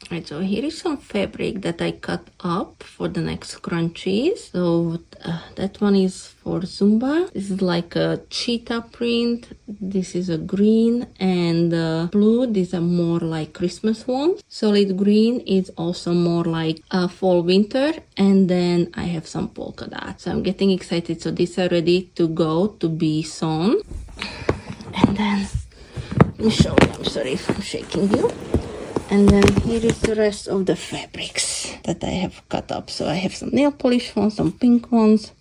Right, so here is some fabric that I cut up for the next scrunchies. So that one is for Zumba. This is like a cheetah print. This is a green and blue. These are more like Christmas ones. Solid green is also more like fall winter. And then I have some polka dots. So I'm getting excited. So these are ready to go to be sewn. And then let me show you. I'm sorry if I'm shaking you. And then here is the rest of the fabrics that I have cut up. So I have some nail polish ones, some pink ones,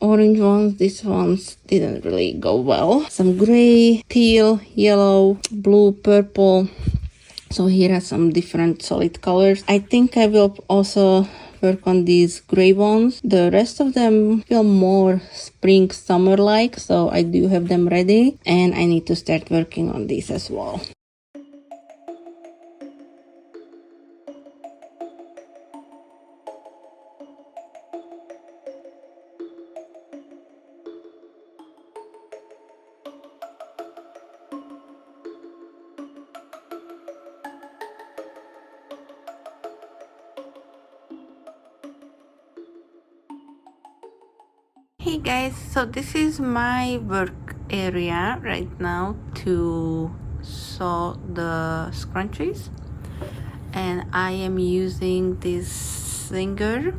orange ones. These ones didn't really go well. Some gray, teal, yellow, blue, purple. So here are some different solid colors. I think I will also work on these gray ones. The rest of them feel more spring summer like, so I do have them ready and I need to start working on these as well. Hey guys, so this is my work area right now to sew the scrunchies, and I am using this Singer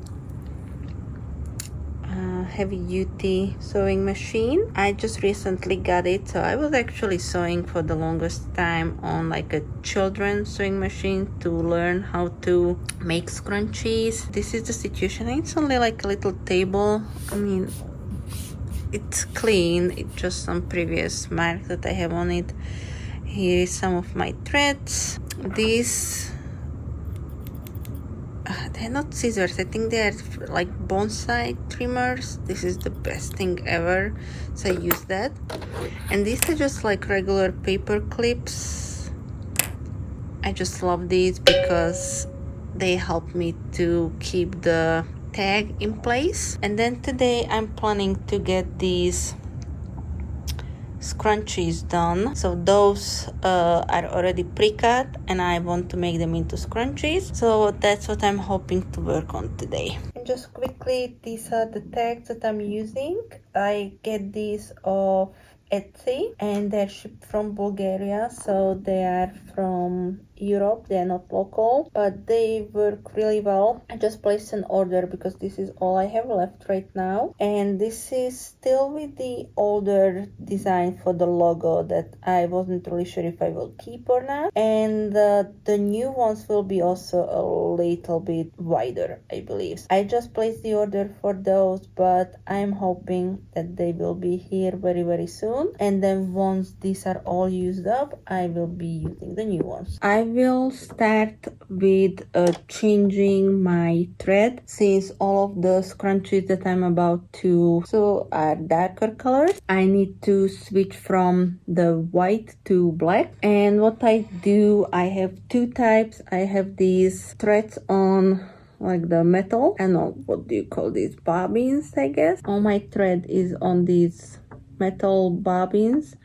heavy duty sewing machine. I just recently got it, so I was actually sewing for the longest time on like a children's sewing machine to learn how to make scrunchies. This is the situation. It's only like a little table. I mean, it's clean, it's just some previous marks that I have on it. Here is some of my threads. These they're not scissors, I think they're like bonsai trimmers. This is the best thing ever, so I use that. And these are just like regular paper clips. I just love these because they help me to keep the tag in place. And then today I'm planning to get these scrunchies done. So those are already pre-cut and I want to make them into scrunchies. So that's what I'm hoping to work on today. And just quickly, these are the tags that I'm using. I get these off Etsy and they're shipped from Bulgaria, so they are from Europe. They are not local, but they work really well. I just placed an order because this is all I have left right now, and this is still with the older design for the logo that I wasn't really sure if I will keep or not, and the new ones will be also a little bit wider, I believe. I just placed the order for those, but I'm hoping that they will be here very soon, and then once these are all used up, I will be using the new ones. I will start with changing my thread, since all of the scrunchies that I'm about to sew are darker colors. I need to switch from the white to black, and what I do, I have two types. I have these threads on like the metal, I don't know, what do you call these, bobbins, I guess. All my thread is on these metal bobbins,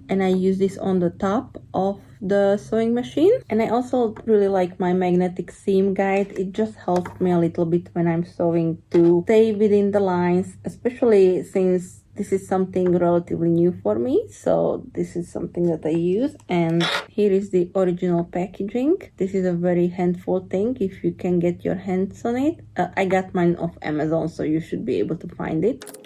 and I use this on the top of the sewing machine. And I also really like my magnetic seam guide. It just helps me a little bit when I'm sewing to stay within the lines, especially since this is something relatively new for me. So this is something that I use, and here is the original packaging. This is a very handful thing if you can get your hands on it. I got mine off Amazon, so you should be able to find it.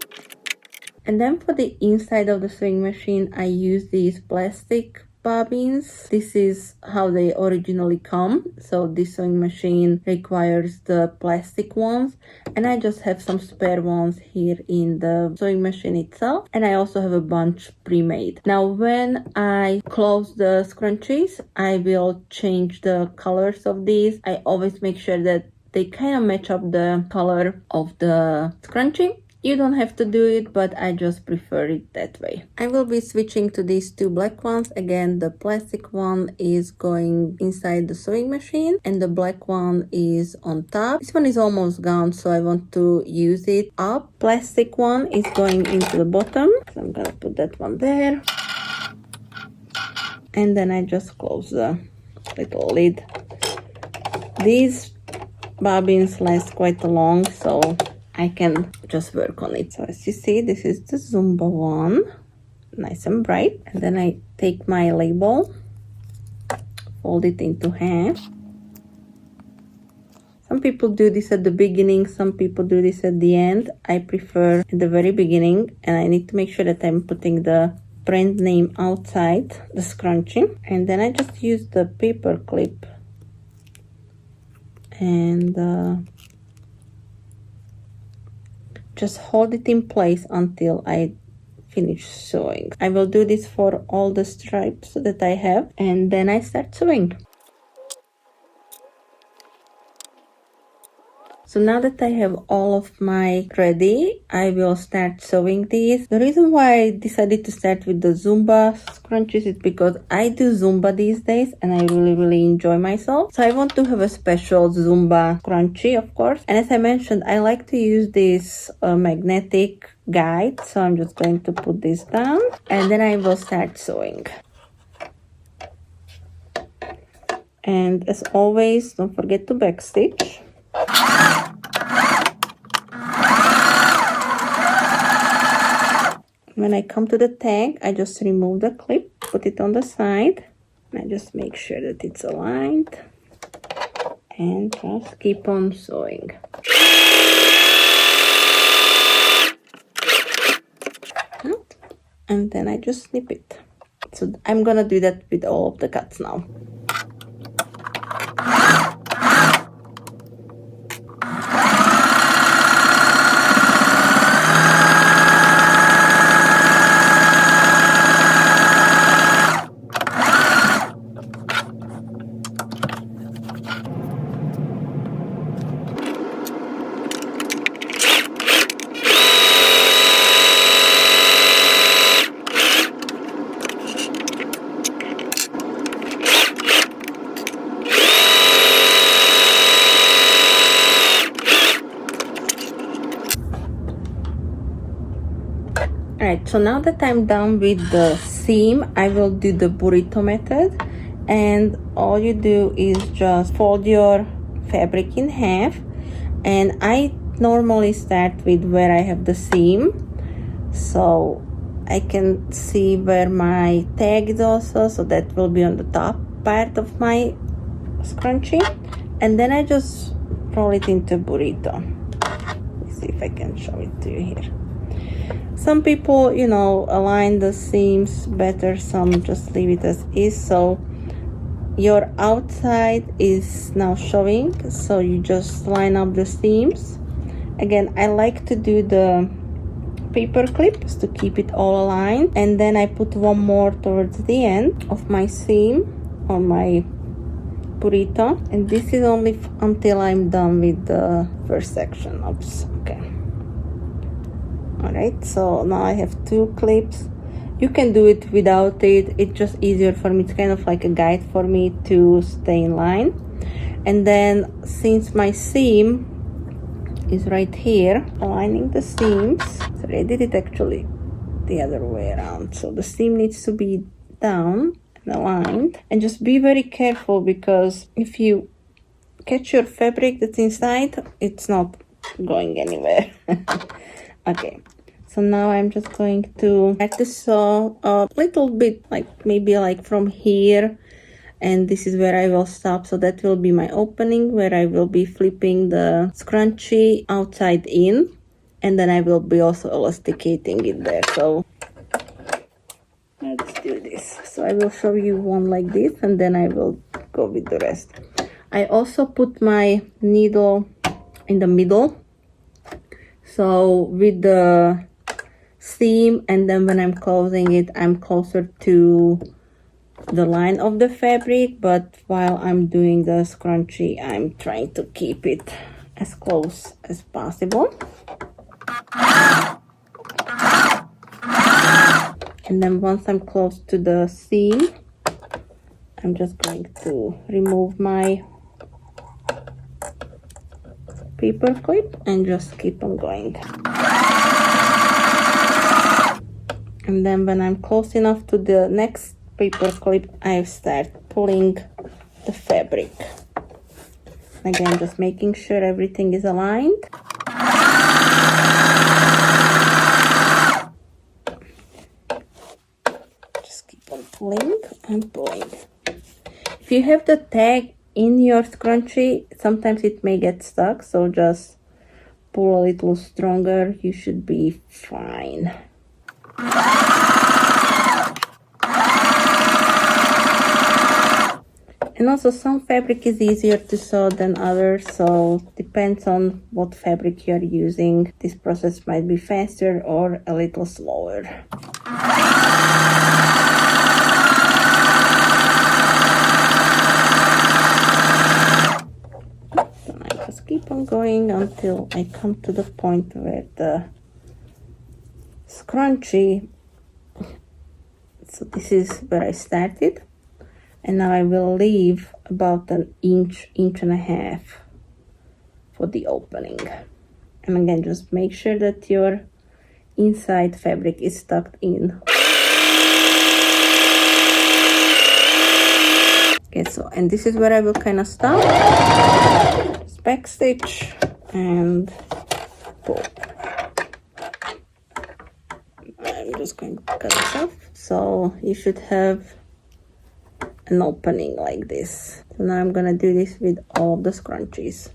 And then for the inside of the sewing machine, I use these plastic bobbins. This is how they originally come. So this sewing machine requires the plastic ones, and I just have some spare ones here in the sewing machine itself. And I also have a bunch pre-made. Now when I close the scrunchies, I will change the colors of these. I always make sure that they kind of match up the color of the scrunchie. You don't have to do it, but I just prefer it that way. I will be switching to these two black ones. Again, the plastic one is going inside the sewing machine and the black one is on top. This one is almost gone, so I want to use it up. Plastic one is going into the bottom, so I'm gonna put that one there. And then I just close the little lid. these bobbins last quite long, so I can just work on it. So as you see, this is the Zumba one, nice and bright. And then I take my label, fold it into half. Some people do this at the beginning, some people do this at the end. I prefer at the very beginning, and I need to make sure that I'm putting the brand name outside the scrunchie. And then I just use the paper clip and just hold it in place until I finish sewing. I will do this for all the stripes that I have, and then I start sewing. So now that I have all of my ready, I will start sewing these. The reason why I decided to start with the Zumba scrunchies is because I do Zumba these days and I really enjoy myself. So I want to have a special Zumba scrunchie, of course. And as I mentioned, I like to use this magnetic guide. So I'm just going to put this down and then I will start sewing. And as always, don't forget to backstitch. When I come to the tag, I just remove the clip, put it on the side, and I just make sure that it's aligned, and just keep on sewing. And then I just snip it. So I'm gonna do that with all of the cuts now. Alright, so now that I'm done with the seam, I will do the burrito method. And all you do is just fold your fabric in half. And I normally start with where I have the seam, so I can see where my tag is also, so that will be on the top part of my scrunchie. And then I just roll it into burrito. Let's see if I can show it to you here. Some people, you know, align the seams better, some just leave it as is. So your outside is now showing, so you just line up the seams. Again, I like to do the paper clips to keep it all aligned, and then I put one more towards the end of my seam on my burrito, and this is only until I'm done with the first section. Oops, okay. Alright, so now I have 2 clips. You can do it without it, it's just easier for me. It's kind of like a guide for me to stay in line. And then since my seam is right here, aligning the seams. Sorry, I did it actually the other way around. So the seam needs to be down and aligned. And just be very careful, because if you catch your fabric that's inside, it's not going anywhere. Okay, so now I'm just going to start to sew a little bit, like maybe like from here, and this is where I will stop. So that will be my opening, where I will be flipping the scrunchie outside in, and then I will be also elasticating it there. So let's do this. So I will show you one like this, and then I will go with the rest. I also put my needle in the middle, so with the seam, and then when I'm closing it, I'm closer to the line of the fabric, but while I'm doing the scrunchie, I'm trying to keep it as close as possible. And then once I'm close to the seam, I'm just going to remove my paper clip and just keep on going. And then when I'm close enough to the next paper clip, I start pulling the fabric. Again, just making sure everything is aligned. Just keep on pulling and pulling. If you have the tag in your scrunchie, sometimes it may get stuck, so just pull a little stronger. You should be fine. And also some fabric is easier to sew than others, so depends on what fabric you're using. This process might be faster or a little slower. So I just keep on going until I come to the point where the scrunchie, so this is where I started. And now I will leave about an inch and a half for the opening. And again, just make sure that your inside fabric is tucked in. Okay, so, and this is where I will kind of stop. Just back stitch and pull. I'm just going to cut this off. So you should have an opening like this. So now I'm gonna do this with all of the scrunchies.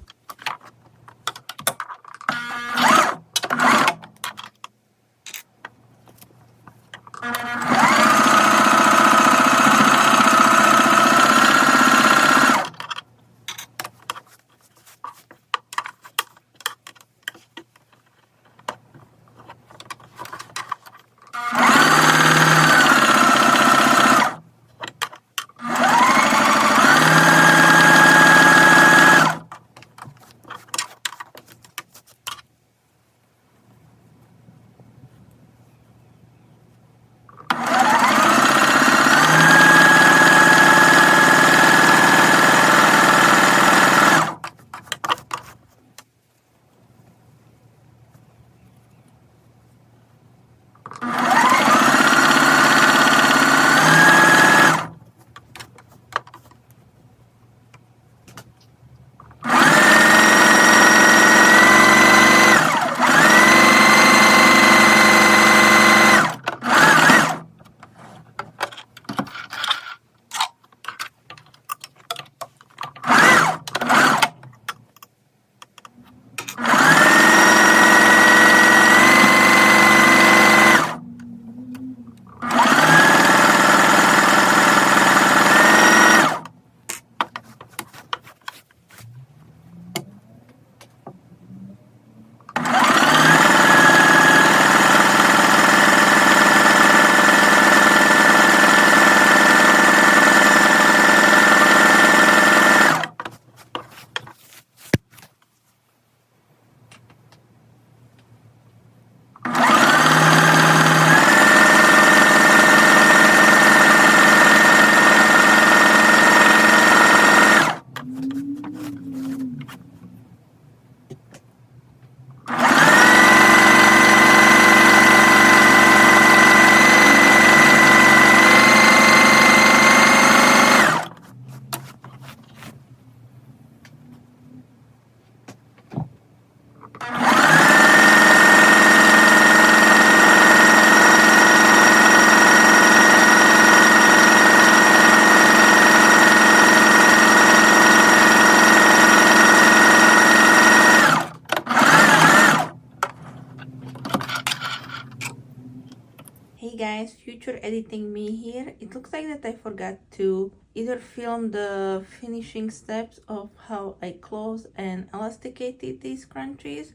Hey guys, future editing me here. It looks like that I forgot to either film the finishing steps of how I closed and elasticated these scrunchies,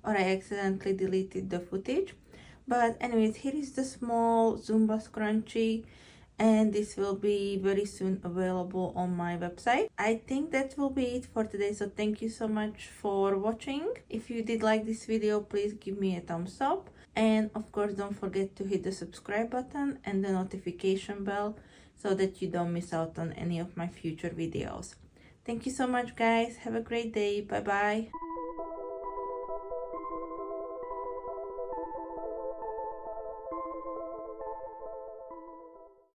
or I accidentally deleted the footage. But anyways, here is the small Zumba scrunchie, and this will be very soon available on my website. I think that will be it for today, so thank you so much for watching. If you did like this video, please give me a thumbs up, and of course don't forget to hit the subscribe button and the notification bell so that you don't miss out on any of my future videos. Thank you so much guys, have a great day, bye bye.